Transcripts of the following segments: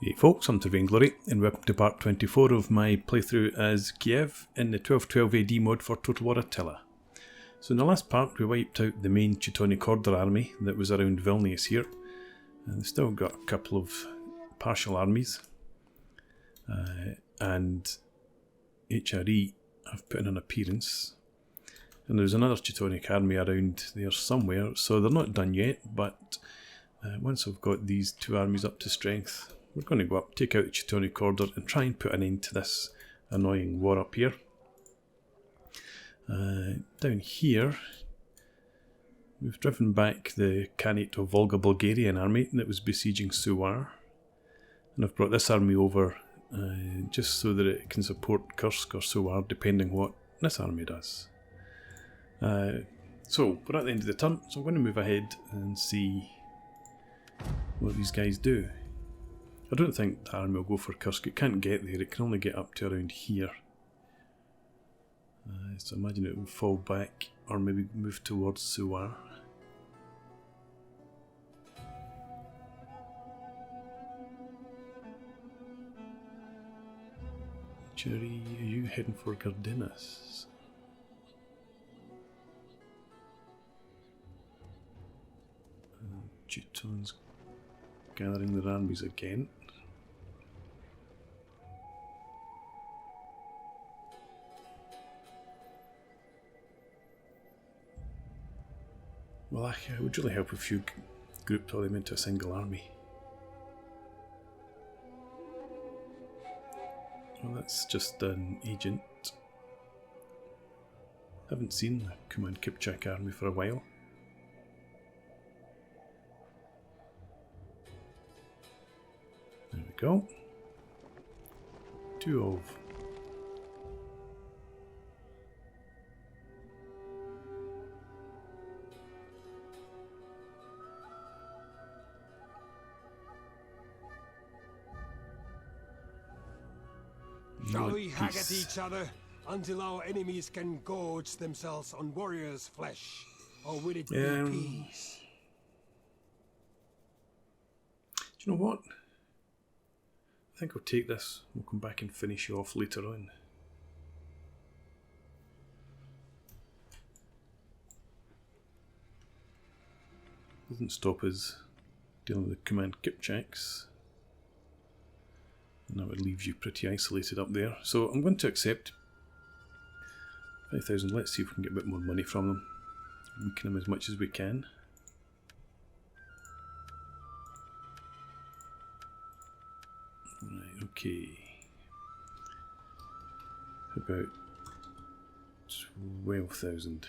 Hey folks, I'm Vainglory, and welcome to part 24 of my playthrough as Kiev in the 1212 AD mod for Total War Attila. So in the last part we wiped out the main Teutonic Order army that was around Vilnius here, and they've still got a couple of partial armies, and HRE have put in an appearance, and there's another Teutonic army around there somewhere, so they're not done yet, but once I've got these two armies up to strength, we're going to go up, take out the Teutonic Order and try and put an end to this annoying war up here. Down here, we've driven back the Khanate of Volga Bulgarian army that was besieging Suwar. And I've brought this army over just so that it can support Kursk or Suwar depending what this army does. So, we're at the end of the turn, so I'm going to move ahead and see what these guys do. I don't think the army will go for Kursk. It can't get there. It can only get up to around here. So imagine it will fall back or maybe move towards Suwar. Cherry, are you heading for Gardinas? Teuton's gathering their armies again. Well, it would really help if you grouped all them into a single army. Well, that's just an agent. Haven't seen the Command Kipchak army for a while. There we go. Two of. Shall we hack at each other until our enemies can gorge themselves on warriors' flesh? Or will it be peace? Do you know what? I think I'll take this. We'll come back and finish you off later on. Doesn't stop us dealing with the Command Kipchaks. And that would leave you pretty isolated up there. So I'm going to accept 5,000. Let's see if we can get a bit more money from them. Weaken them as much as we can. Right, okay. About 12,000.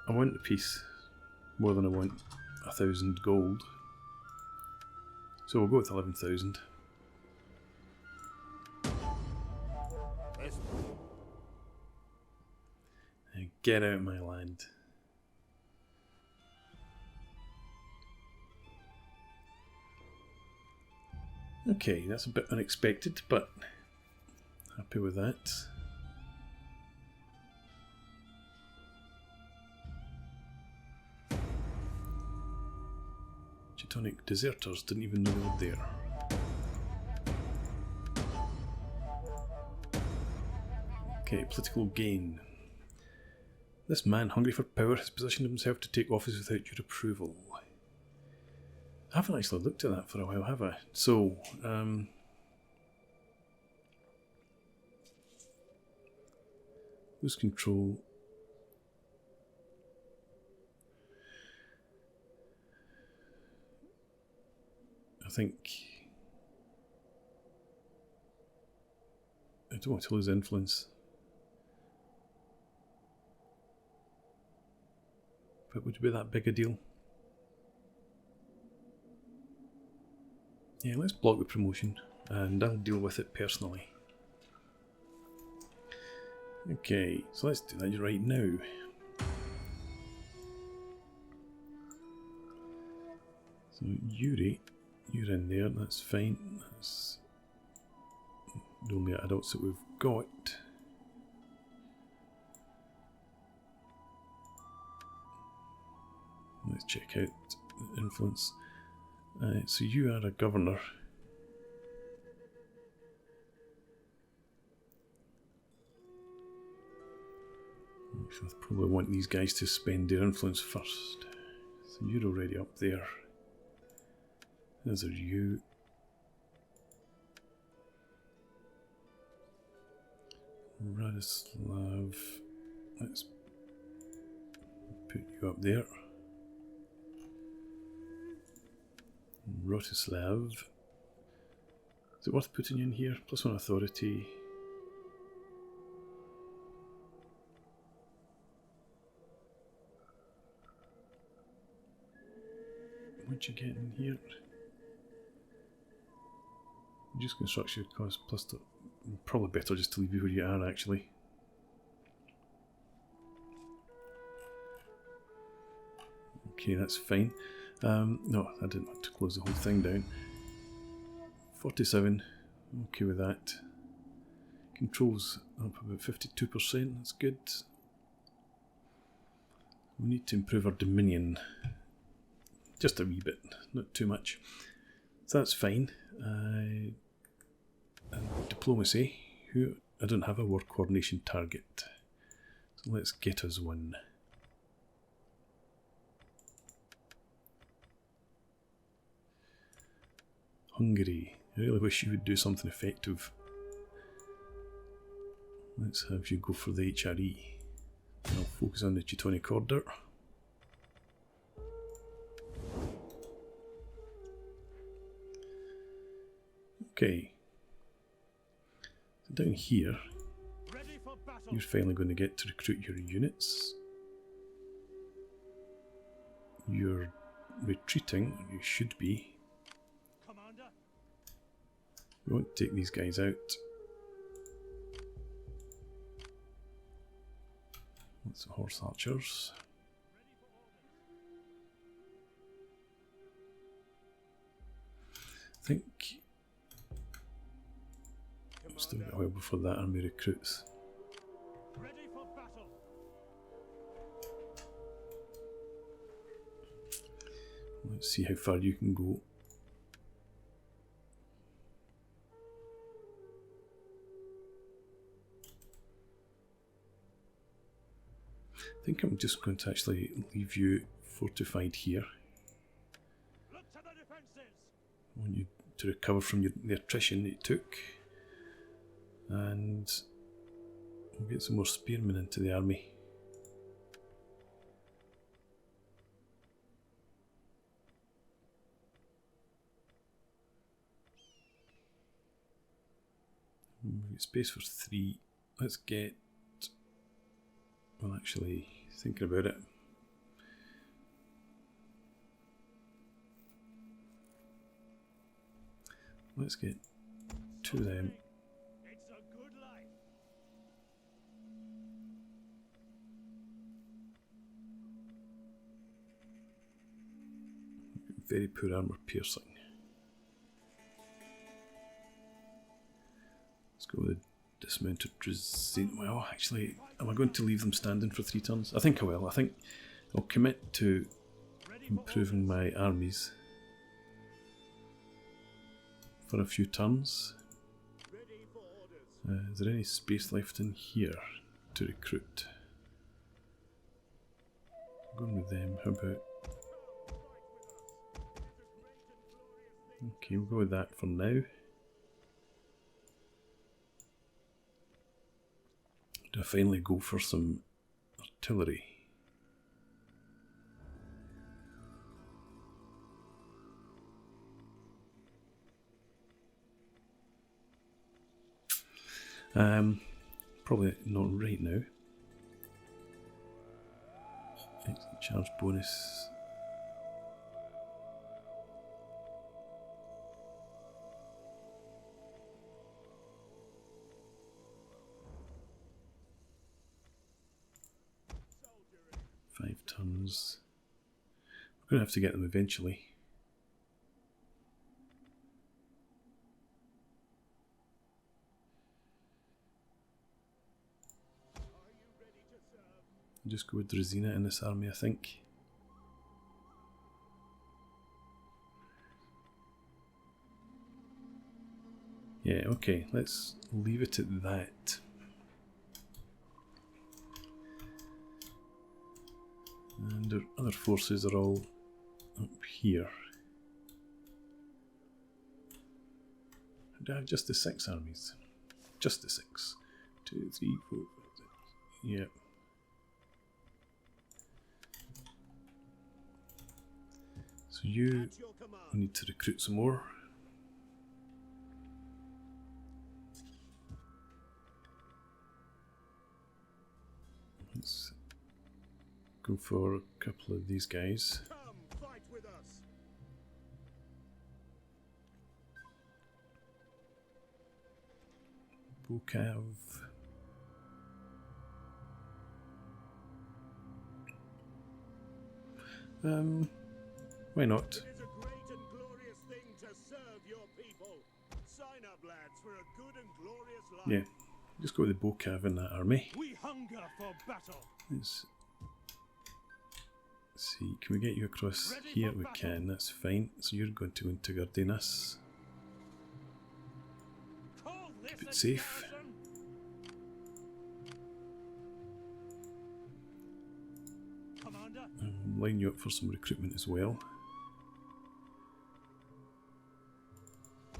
I want the peace more than I want 1,000 gold. So we'll go with 11,000. And get out of my land. Okay, that's a bit unexpected, but happy with that. Teutonic deserters didn't even know they were there. Okay, political gain. This man, hungry for power, has positioned himself to take office without your approval. I haven't actually looked at that for a while, have I? So, lose control. I think I don't want to lose influence, but would it be that big a deal? Yeah, let's block the promotion and I'll deal with it personally. Okay, so let's do that right now. So Yuri, you're in there, that's fine. That's the only adults that we've got. Let's check out the influence. So you are a governor. I probably want these guys to spend their influence first. So you're already up there. As are you. Radislav. Let's put you up there. Rotislav. Is it worth putting you in here? +1 authority. What'd you get in here? Reduce construction cost plus. Probably better just to leave you where you are, actually. Okay, that's fine. No, I didn't want to close the whole thing down. 47, okay with that. Controls up about 52%, that's good. We need to improve our dominion. Just a wee bit, not too much. So that's fine. And diplomacy, I don't have a war coordination target. So let's get us one. Hungary. I really wish you would do something effective. Let's have you go for the HRE. I'll focus on the Teutonic Order. Okay. So down here, you're finally going to get to recruit your units. You're retreating, you should be. We won't take these guys out. Lots of horse archers. I think I've still got a while before that army recruits. Let's see how far you can go. I think I'm just going to actually leave you fortified here. I want you to recover from the attrition that you took. And we'll get some more spearmen into the army. We've got space for 3. Let's get... Well, actually, thinking about it. Let's get 2 of them. Very poor armor piercing. Let's go with dismounted Drazen. Well, actually, am I going to leave them standing for 3 turns? I think I will. I think I'll commit to improving my armies for a few turns. Is there any space left in here to recruit? I'm going with them. How about... Okay, we'll go with that for now. Do I finally go for some artillery? Probably not right now. Excellent charge bonus. Tons. We're going to have to get them eventually. I'll just go with Drazina in this army, I think. Yeah, okay, let's leave it at that. And our other forces are all up here. Do I have just the 6 armies? Just the 6. 2, 3, 4, 5, 6. Yeah. So you need to recruit some more. Let's go for a couple of these guys. Come fight with us. Bukav. Why not? It is a great and glorious thing to serve your people. Sign up, lads, for a good and glorious life. Yeah, just go with the Bukav in that army. We hunger for battle. Let's see, can we get you across here? We can, that's fine. So you're going to intergardine us. Keep it safe. Line you up for some recruitment as well.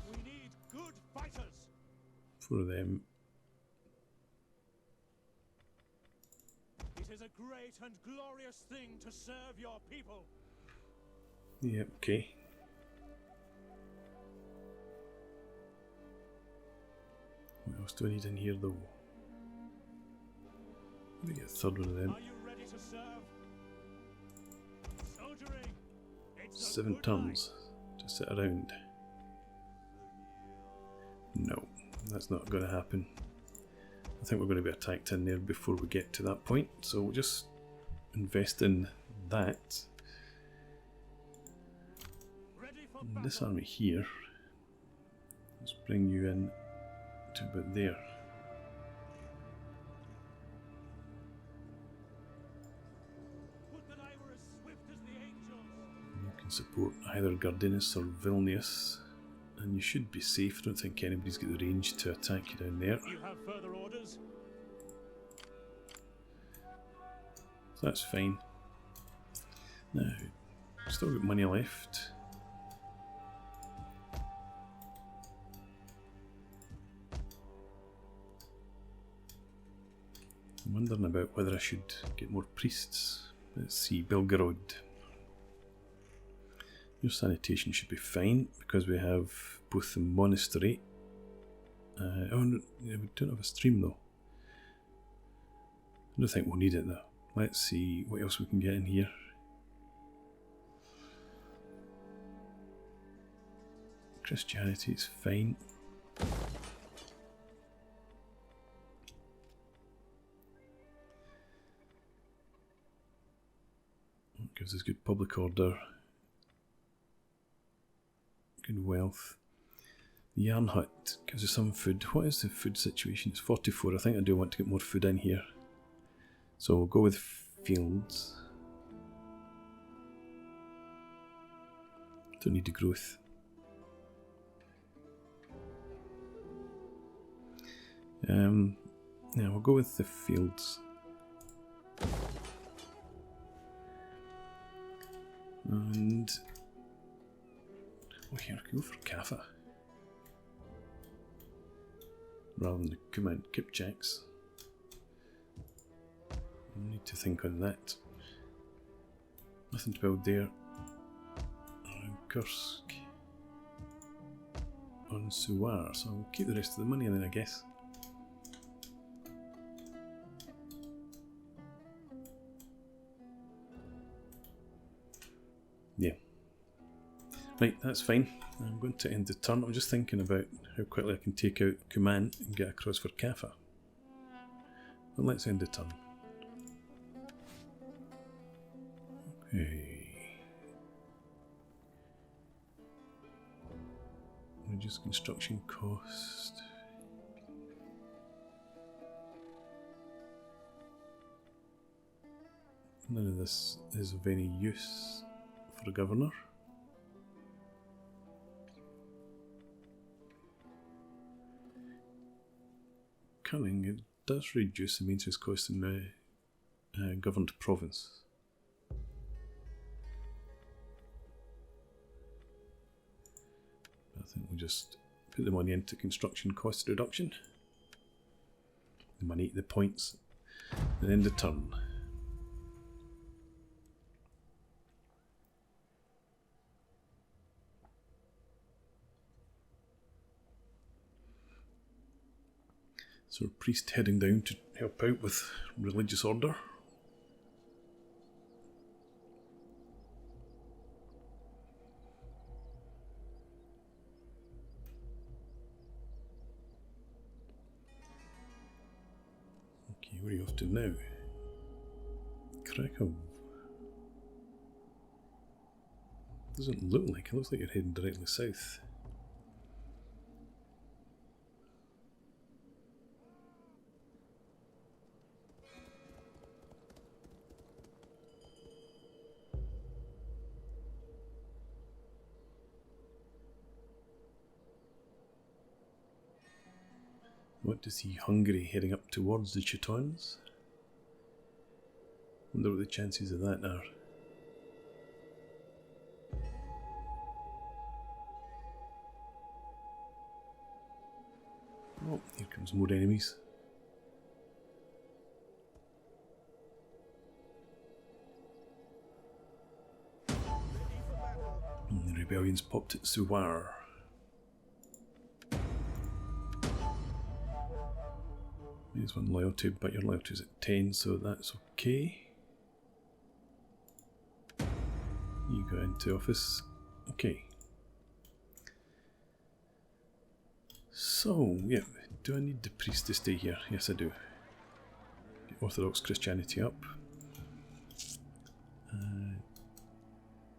We need good fighters. 4 of them. It is a great and glorious thing to serve your people. Yeah, okay. What else do I need in here though? Let me get a 3rd one of them. Are you ready to serve? Soldiering. It's 7 turns to sit around. No, that's not going to happen. I think we're going to be attacked in there before we get to that point, so we'll just invest in that. And this army here, let's bring you in to about there. You can support either Gardinus or Vilnius, and you should be safe. I don't think anybody's got the range to attack you down there. You have further orders? So that's fine. Now, still got money left. I'm wondering about whether I should get more priests. Let's see, Belgorod. Your sanitation should be fine because we have both the monastery. Oh, no, yeah, we don't have a stream though. I don't think we'll need it though. Let's see what else we can get in here. Christianity is fine. Gives us good public order, good wealth. The yarn hut gives us some food. What is the food situation? It's 44. I think I do want to get more food in here. So we'll go with fields. Don't need the growth. Yeah, we'll go with the fields. And oh, here, go for Kaffa rather than the command Kipchaks. I need to think on that. Nothing to build there. Kursk on Suwar, so I'll keep the rest of the money in then, I guess. Yeah. Right, that's fine. I'm going to end the turn. I'm just thinking about how quickly I can take out Kuman and get across for Kaffa. But let's end the turn. Okay. Reduce construction cost. None of this is of any use for a governor. cunning, it does reduce the maintenance cost in the governed province. I think we'll just put the money into construction cost reduction. The money, the points, and then the turn. So, priest heading down to help out with religious order. Okay, where are you off to now? Krakow. Doesn't look like it. Looks like you're heading directly south. What to see Hungary heading up towards the Teutons? Wonder what the chances of that are. Oh, here comes more enemies. And the rebellion's popped at Suwar. There's one loyalty, but your loyalty is at 10, so that's okay. You go into office. Okay. So, yeah, do I need the priest to stay here? Yes, I do. Get Orthodox Christianity up.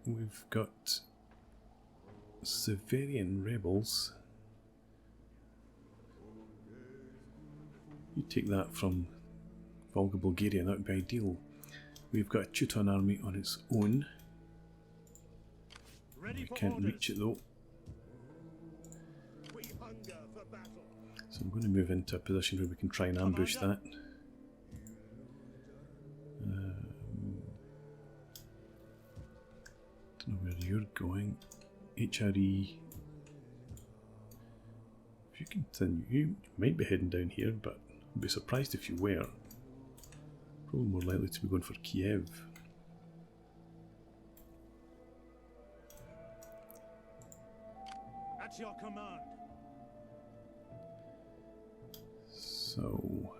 We've got Severian rebels. You take that from Volga Bulgaria, that would be ideal. We've got a Teuton army on its own. We can't reach it though. So I'm going to move into a position where we can try and ambush that. Don't know where you're going. HRE. If you continue, you might be heading down here, but I'd be surprised if you were. Probably more likely to be going for Kiev. At your command. So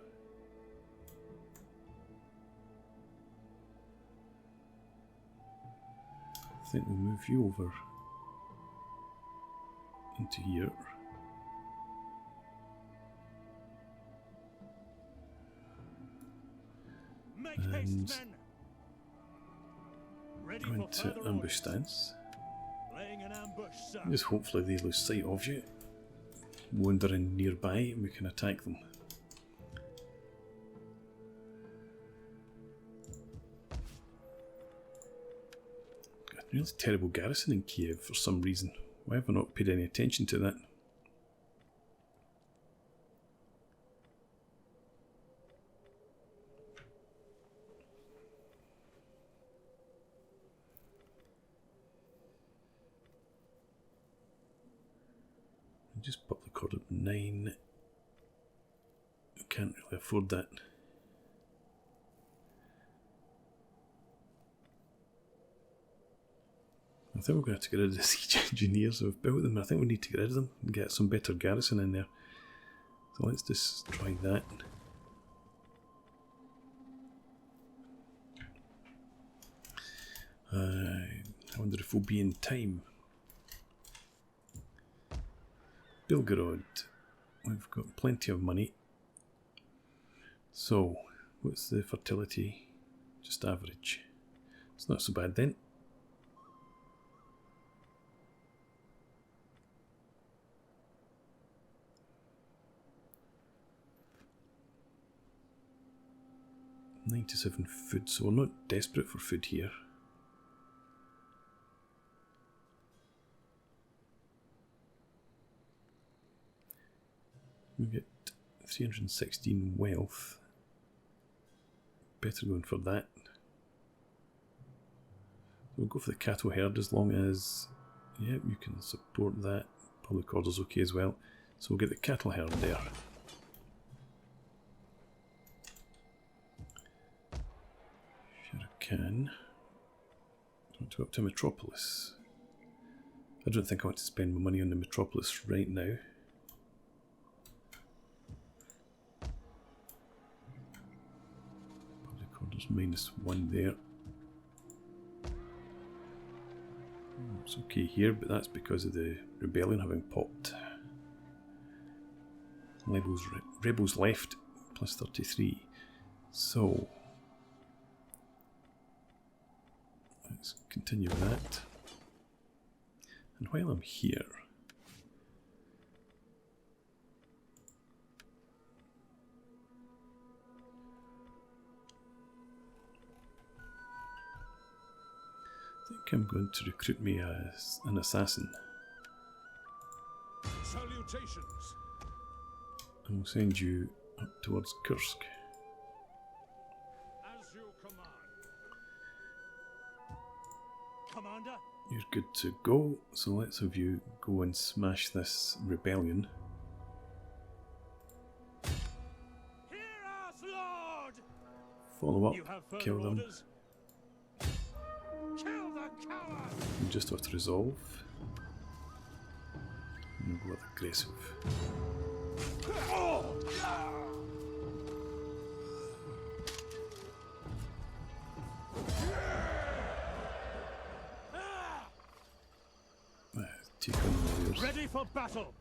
I think we'll move you over into here. And go into ambush stance. Just hopefully they lose sight of you, wandering nearby, and we can attack them. Got a really terrible garrison in Kiev for some reason. Why have I not paid any attention to that? Just pop the cord at 9. I can't really afford that. I think we're going to have to get rid of the siege engineers. We've built them. I think we need to get rid of them and get some better garrison in there. So let's just try that. I wonder if we'll be in time. Belgorod, we've got plenty of money. So, what's the fertility? Just average. It's not so bad then. $97 food, so we're not desperate for food here. We get 316 wealth. Better going for that. We'll go for the cattle herd as long as, yep, you can support that. Public order's okay as well. So we'll get the cattle herd there. Sure can. I want to go up to Metropolis. I don't think I want to spend my money on the Metropolis right now. Public orders -1 there. It's okay here, but that's because of the rebellion having popped. Rebels left, +33. So, let's continue with that. And while I'm here, I think I'm going to recruit me as an assassin. Salutations. And we'll send you up towards Kursk. As you command. Commander? You're good to go, so let's have you go and smash this rebellion. Hear us, Lord! Follow You have up, further kill them, orders? Kill the coward! and just have to resolve. And we'll go with aggressive. Take on the warriors. Ready for battle!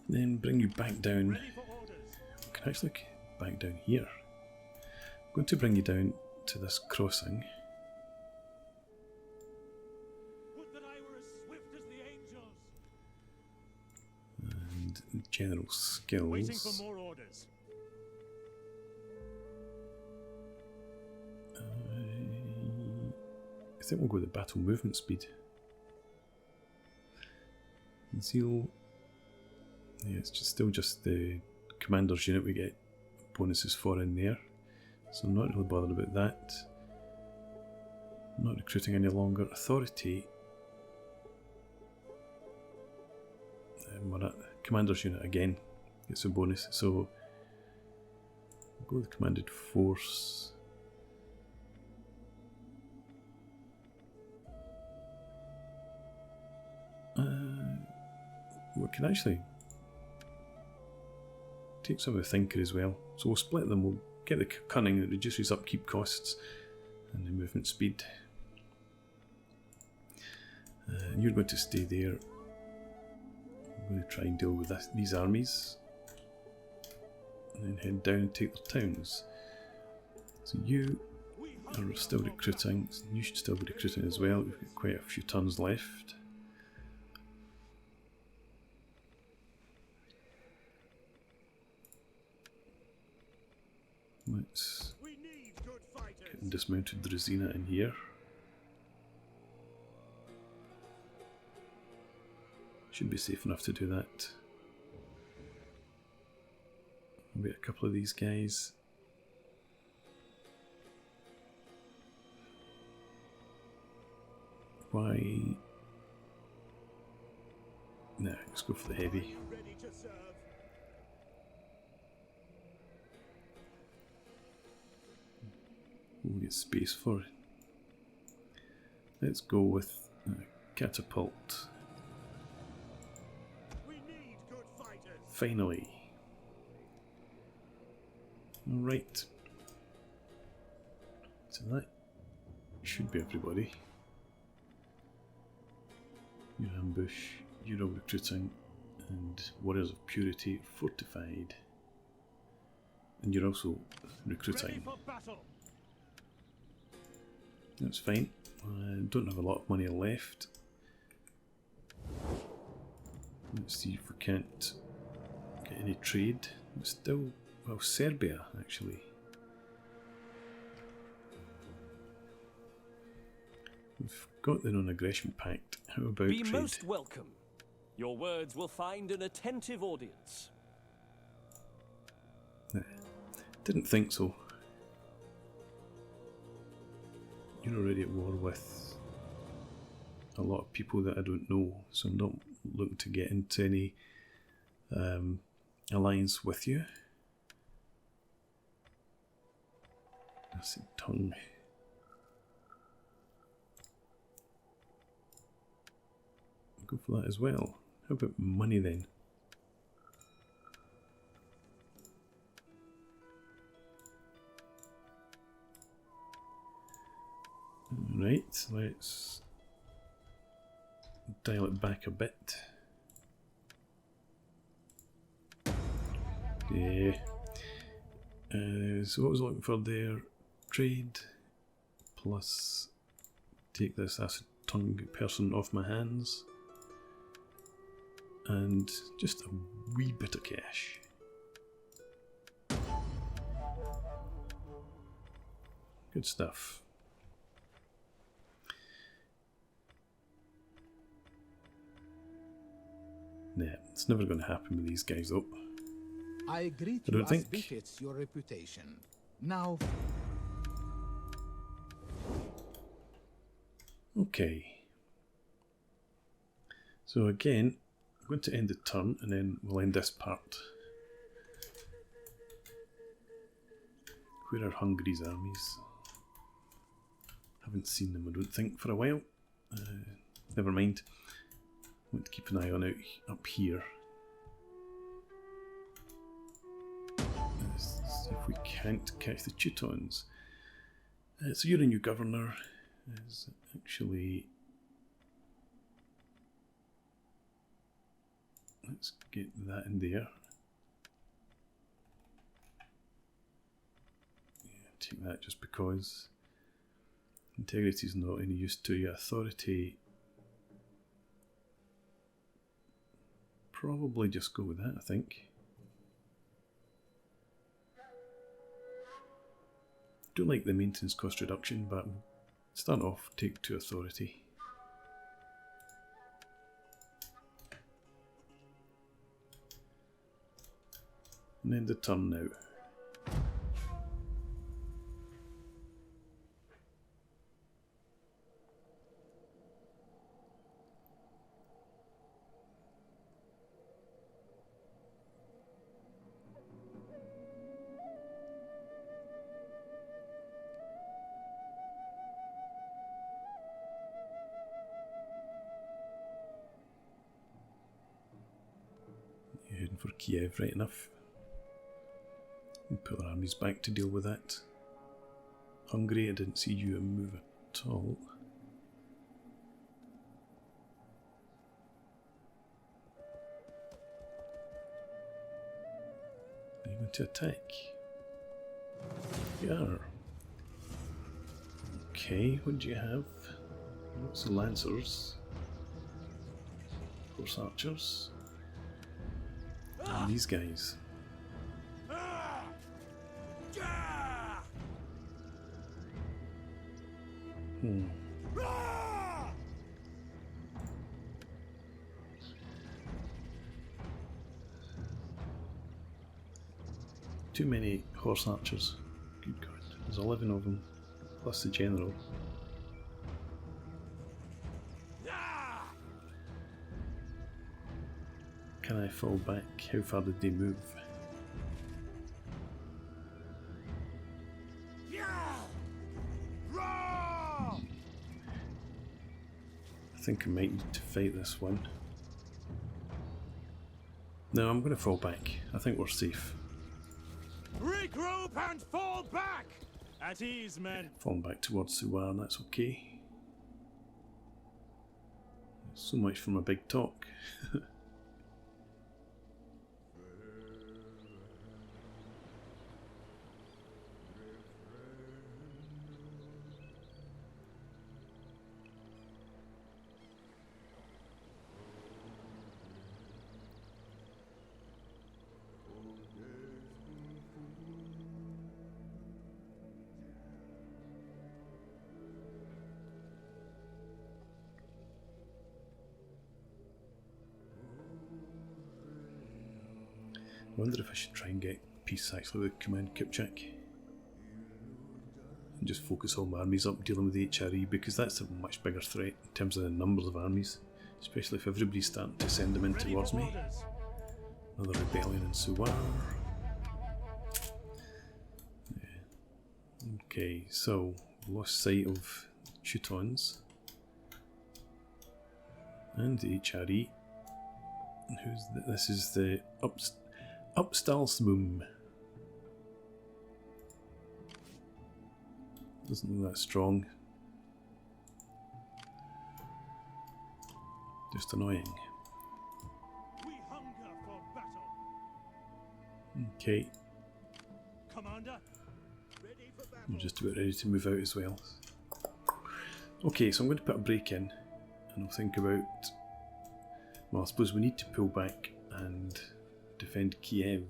Then bring you back down. Ready for orders! I can actually get back down here. I'm going to bring you down to this crossing. Would that I were as swift as the angels! And general skills. Waiting for more orders. I think we'll go with the battle movement speed. Zeal. Yeah, it's still just the commander's unit we get bonuses for in there. So I'm not really bothered about that. I'm not recruiting any longer. Authority. Commander's unit again gets a bonus. So we'll go with the commanded force. We can actually take some of the thinker as well. So we'll split them. We'll get the cunning that reduces upkeep costs and the movement speed. And you're going to stay there. I'm going to try and deal with these armies. And then head down and take their towns. So you are still recruiting. You should still be recruiting as well. We've got quite a few turns left. Let's get dismounted Drazina in here. Should be safe enough to do that. I'll get a couple of these guys. Why? Nah, let's go for the heavy. We'll get space for it. Let's go with catapult. We need good fighters. Finally. Alright. So that should be everybody. Your ambush, you're all recruiting, and warriors of purity fortified. And you're also recruiting. Ready for battle. That's fine. I don't have a lot of money left. Let's see if we can't get any trade. It's still, well, Serbia actually. We've got the non-aggression pact. How about Be trade? most welcome. Your words will find an attentive audience. Nah, didn't think so. You're already at war with a lot of people that I don't know, so I'm not looking to get into any alliance with you. That's a tongue. I'll go for that as well. How about money then? Right, let's dial it back a bit. Yeah. So what was I looking for there? Trade plus take this acid tongue person off my hands and just a wee bit of cash. Good stuff. Nah, it's never going to happen with these guys though. I greet I you don't as think. befits your reputation. Now, Okay. So again, I'm going to end the turn and then we'll end this part. Where are Hungary's armies? Haven't seen them, I don't think, for a while. Never mind. I want to keep an eye on it up here. Let's see if we can't catch the Teutons. So your new governor is actually... Let's get that in there. Yeah, take that just because. Integrity is not any use to you. Authority... Probably just go with that, I think. Don't like the maintenance cost reduction, but we'll start off, take 2 authority. And end the turn now. You're heading for Kiev, right enough. We'll put our armies back to deal with that. Hungary, I didn't see you move at all. Are you going to attack? You are. Okay, what do you have? Lots of lancers. Horse archers. And these guys. Too many horse archers. Good God. There's 11 of them, plus the general. Can I fall back? How far did they move? I think I might need to fight this one. No, I'm going to fall back. I think we're safe. Regroup and fall back! At ease, men. Falling back towards Suwa, and that's okay. So much for my big talk. I wonder if I should try and get peace actually with Command Kipchak. And just focus all my armies up dealing with the HRE, because that's a much bigger threat in terms of the numbers of armies, especially if everybody's starting to send them in towards me. Another rebellion in Suwar. Yeah. Okay, so lost sight of Teutons and the HRE. This is the Upstalsboom. Doesn't look that strong. Just annoying. We hunger for battle. Okay. Commander, ready for battle. I'm just about ready to move out as well. Okay, so I'm going to put a break in, and I'll think about. Well, I suppose we need to pull back and defend Kiev.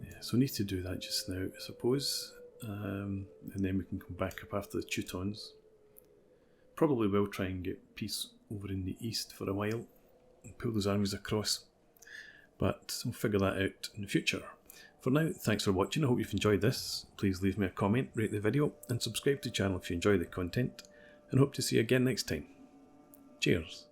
Yeah, so we need to do that just now, I suppose. And then we can come back up after the Teutons. Probably will try and get peace over in the east for a while and pull those armies across. But we'll figure that out in the future. For now, thanks for watching. I hope you've enjoyed this. Please leave me a comment, rate the video, and subscribe to the channel if you enjoy the content. And hope to see you again next time. Cheers.